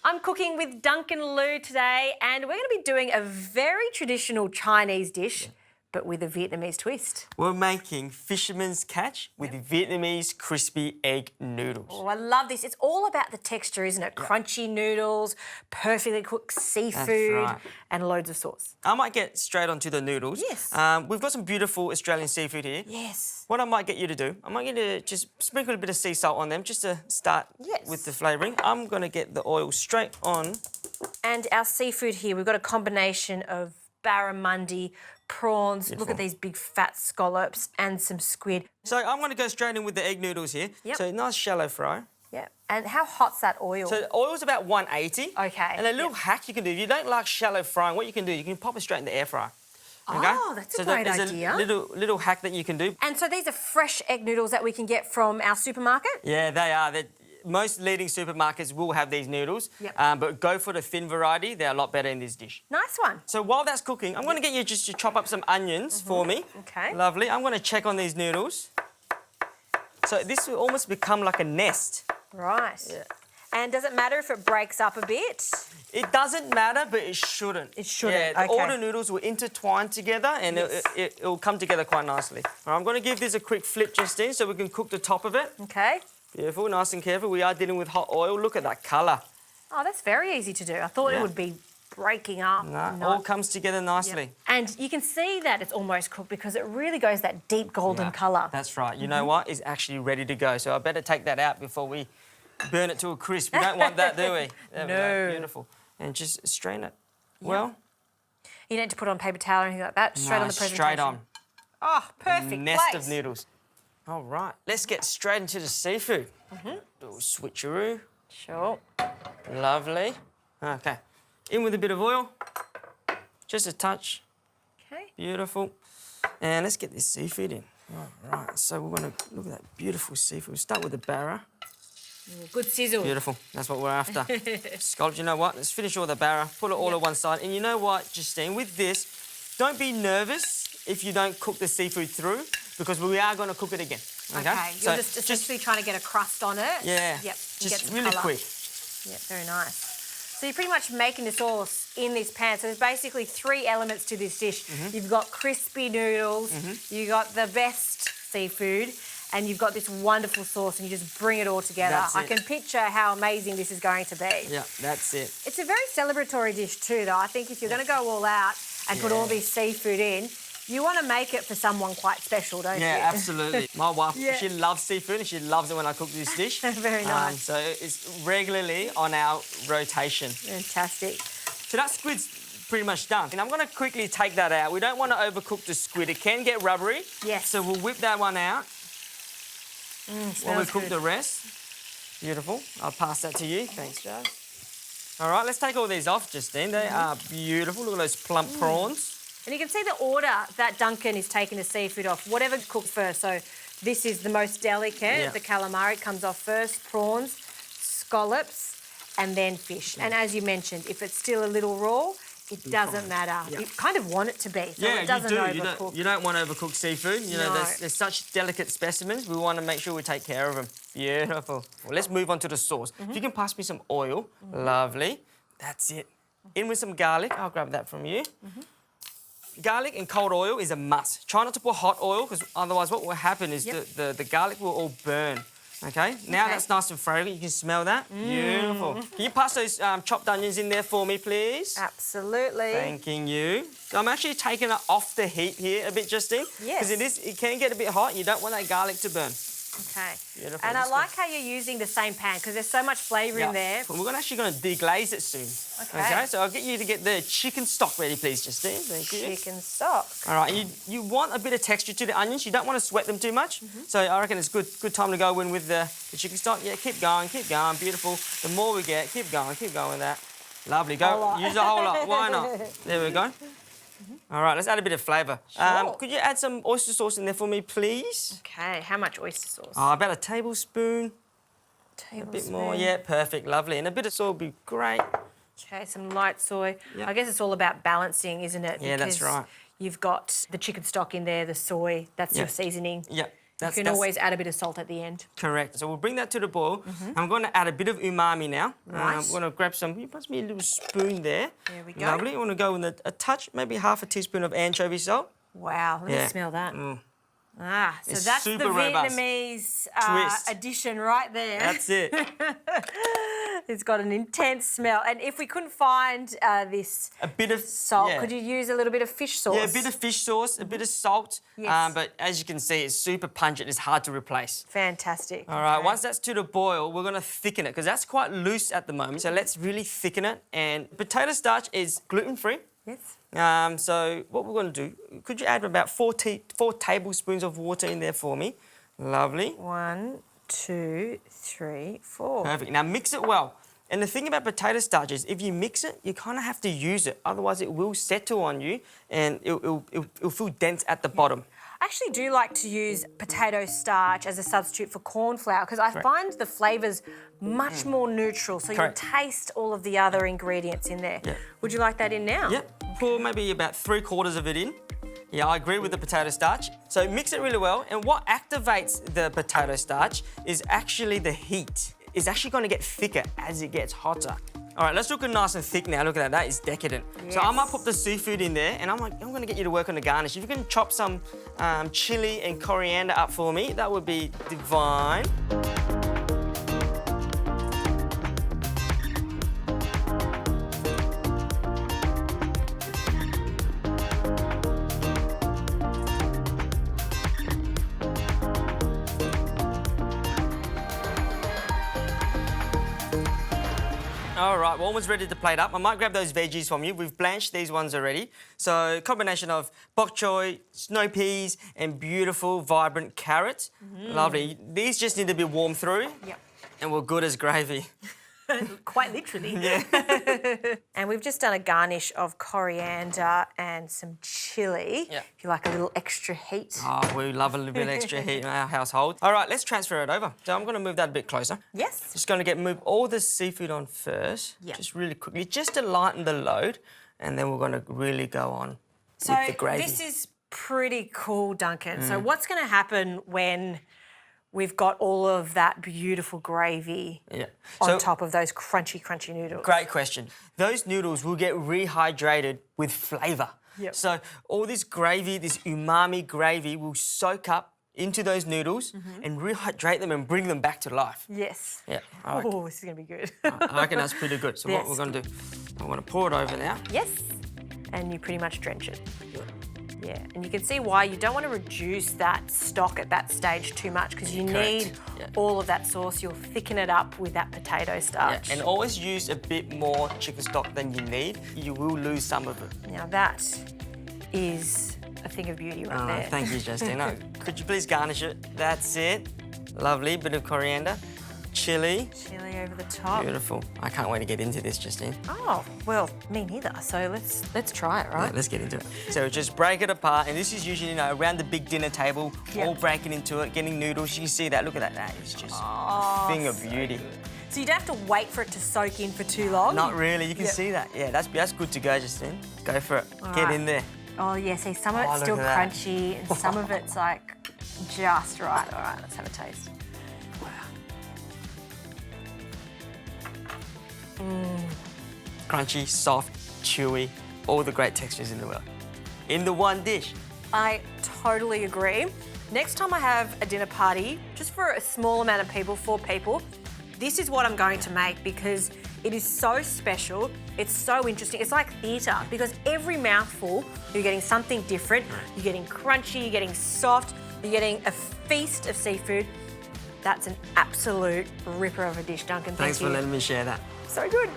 I'm cooking with Duncan Lou today, and we're going to be doing a very traditional Chinese dish, but with a Vietnamese twist. We're making Fisherman's catch with Vietnamese crispy egg noodles. Oh, I love this. It's all about the texture, isn't it? Crunchy noodles, perfectly cooked seafood, and loads of sauce. I might get straight onto the noodles. Yes. We've got some beautiful Australian seafood here. Yes. What I might get you to do, I might get you to just sprinkle a bit of sea salt on them just to start with the flavouring. I'm going to get the oil straight on. And our seafood here, we've got a combination of barramundi, prawns, look at these big fat scallops, and some squid. So I'm going to go straight in with the egg noodles here. Yep. So nice shallow fry. Yeah. And how hot's that oil? So the oil's about 180. Okay. And a little hack you can do, if you don't like shallow frying, what you can do, you can pop it straight in the air fryer. Okay? Oh, that's a great idea. There's a little hack that you can do. And so these are fresh egg noodles that we can get from our supermarket? Yeah, they are. Most leading supermarkets will have these noodles, but go for the thin variety. They're a lot better in this dish. Nice one. So while that's cooking, I'm going to get you just to chop up some onions for me. Okay. Lovely. I'm going to check on these noodles. So this will almost become like a nest. Right. Yeah. And does it matter if it breaks up a bit? It doesn't matter, but it shouldn't. It shouldn't, Yeah, okay. all the noodles will intertwine together and it'll come together quite nicely. All right, I'm going to give this a quick flip, Justine, so we can cook the top of it. Okay. Beautiful, nice and careful. We are dealing with hot oil. Look at that colour. Oh, that's very easy to do. I thought it would be breaking up. No, all comes together nicely. Yep. And you can see that it's almost cooked because it really goes that deep golden colour. That's right. You know what? It's actually ready to go. So I better take that out before we burn it to a crisp. We don't want that, do we? There we go. Beautiful. And just strain it well. You don't need to put it on paper towel or anything like that. Straight on the presentation. Straight on. Oh, perfect. Nest of noodles. All right, let's get straight into the seafood. Little switcheroo. Sure. Lovely. Okay. In with a bit of oil. Just a touch. Okay. Beautiful. And let's get this seafood in. All right, so we're going to look at that beautiful seafood. We'll start with the barra. Good sizzle. Beautiful. That's what we're after. Scallops, you know what? Let's finish all the barra. Put it all on one side. And you know what, Justine? With this, don't be nervous if you don't cook the seafood through, because we are going to cook it again. Okay. You're just essentially trying to get a crust on it. Yeah. Yep. Just really quick. Yeah, very nice. So you're pretty much making the sauce in this pan. So there's basically three elements to this dish. You've got crispy noodles, you've got the best seafood, and you've got this wonderful sauce, and you just bring it all together. I can picture how amazing this is going to be. Yeah, that's it. It's a very celebratory dish too, though. I think if you're going to go all out and put all this seafood in, you want to make it for someone quite special, don't you? Yeah, absolutely. My wife, she loves seafood and she loves it when I cook this dish. Very nice. So it's regularly on our rotation. Fantastic. So that squid's pretty much done. And I'm going to quickly take that out. We don't want to overcook the squid. It can get rubbery. Yes. So we'll whip that one out while we cook good. the rest. Beautiful. I'll pass that to you. Thanks, Joe. All right, let's take all these off, Justine. They are beautiful. Look at those plump prawns. And you can see the order that Duncan is taking the seafood off, whatever cooked first. So this is the most delicate. The calamari comes off first, prawns, scallops, and then fish. And as you mentioned, if it's still a little raw, it doesn't matter. You kind of want it to be, so it doesn't overcook. You don't want overcooked seafood. You know, there's such delicate specimens. We want to make sure we take care of them. Beautiful. Well, let's move on to the sauce. If you can pass me some oil, lovely. That's it. In with some garlic. I'll grab that from you. Garlic and cold oil is a must. Try not to put hot oil, because otherwise what will happen is the garlic will all burn. Okay? Now that's nice and fragrant. You can smell that. Beautiful. Can you pass those chopped onions in there for me, please? Absolutely. Thanking you. So I'm actually taking it off the heat here a bit, Justine. Yes. Because it can get a bit hot. You don't want that garlic to burn. Okay. Beautiful. And I like how you're using the same pan because there's so much flavour in there. We're actually going to deglaze it soon. Okay. So I'll get you to get the chicken stock ready, please, Justine. Thank you. Chicken stock. All right. You want a bit of texture to the onions. You don't want to sweat them too much. So I reckon it's good time to go in with the chicken stock. Yeah, keep going, keep going. Beautiful. The more we get, keep going with that. Lovely. Go. Use a whole lot. Why not? There we go. All right, let's add a bit of flavour. Sure. Could you add some oyster sauce in there for me, please? Okay, how much oyster sauce? About a tablespoon. A bit more, yeah, perfect, lovely. And a bit of soy would be great. Okay, some light soy. I guess it's all about balancing, isn't it? Yeah, that's right. You've got the chicken stock in there, the soy, that's your seasoning. Yeah. You can always add a bit of salt at the end. Correct. So we'll bring that to the boil. I'm going to add a bit of umami now. Right. I'm going to grab some, you pass me a little spoon there. There we go. Lovely. I want to go with a touch, maybe half a teaspoon of anchovy salt. Wow, let me smell that. Ah, so It's that's the super robust. Vietnamese Twist. addition right there. That's it. It's got an intense smell. And if we couldn't find this A bit of salt, yeah. could you use a little bit of fish sauce? Yeah, a bit of fish sauce, a bit of salt. Yes. But as you can see, it's super pungent. It's hard to replace. Fantastic. All right, Okay. once that's to the boil, we're going to thicken it because that's quite loose at the moment. So let's really thicken it. And potato starch is gluten-free. Yes. So what we're going to do, could you add about 4 tablespoons of water in there for me? Lovely. 1, 2, 3, 4. Perfect. Now mix it well. And the thing about potato starch is if you mix it, you kind of have to use it. Otherwise it will settle on you and it'll feel dense at the bottom. I actually do like to use potato starch as a substitute for corn flour because I find the flavours much more neutral, so you'll taste all of the other ingredients in there. Yeah. Would you like that in now? Yep. Pour maybe about 3/4 of it in. Yeah, I agree with the potato starch. So mix it really well. And what activates the potato starch is actually the heat. It's actually going to get thicker as it gets hotter. All right, let's look it nice and thick now. Look at that, that is decadent. Yes. So I might put the seafood in there and I'm going to get you to work on the garnish. If you can chop some chili and coriander up for me, that would be divine. All right, we're almost ready to plate up. I might grab those veggies from you. We've blanched these ones already. So a combination of bok choy, snow peas, and beautiful, vibrant carrots. Lovely. These just need to be warmed through. Yep. And we're good as gravy. Quite literally. Yeah. And we've just done a garnish of coriander and some chilli. Yeah. If you like a little extra heat. Oh, we love a little bit extra heat in our household. All right, let's transfer it over. So I'm going to move that a bit closer. Yes. Just going to move all the seafood on first. Yeah. Just really quickly, just to lighten the load. And then we're going to really go on with the gravy. This is pretty cool, Duncan. So what's going to happen when we've got all of that beautiful gravy on top of those crunchy, crunchy noodles? Great question. Those noodles will get rehydrated with flavour. Yep. So all this gravy, this umami gravy will soak up into those noodles and rehydrate them and bring them back to life. Yes. Yeah. Oh, this is going to be good. I reckon that's pretty good. So what we're going to do, I'm going to pour it over now. Yes. And you pretty much drench it. Yeah, and you can see why you don't want to reduce that stock at that stage too much because you need all of that sauce. You'll thicken it up with that potato starch. Yeah, and always use a bit more chicken stock than you need. You will lose some of it. Now that is a thing of beauty right there. Thank you, Justina. Could you please garnish it? That's it. Lovely, bit of coriander. Chili. Chili over the top. Beautiful. I can't wait to get into this, Justine. Oh, well, me neither. So let's try it, right? Yeah, let's get into it. So just break it apart, and this is usually, around the big dinner table, all breaking into it, getting noodles. You can see that. Look at that. That is just a thing of beauty. So you don't have to wait for it to soak in for too long? Not really. You can see that. Yeah, that's good to go, Justine. Go for it. All Get right. in there. Oh, yeah. See, some of it's look still at that. crunchy, and some of it's like just right. All right, let's have a taste. Crunchy, soft, chewy, all the great textures in the world. In the one dish. I totally agree. Next time I have a dinner party, just for a small amount of people, 4 people, this is what I'm going to make because it is so special. It's so interesting. It's like theatre because every mouthful, you're getting something different. You're getting crunchy, you're getting soft, you're getting a feast of seafood. That's an absolute ripper of a dish, Duncan. Thanks for letting me share that. So good.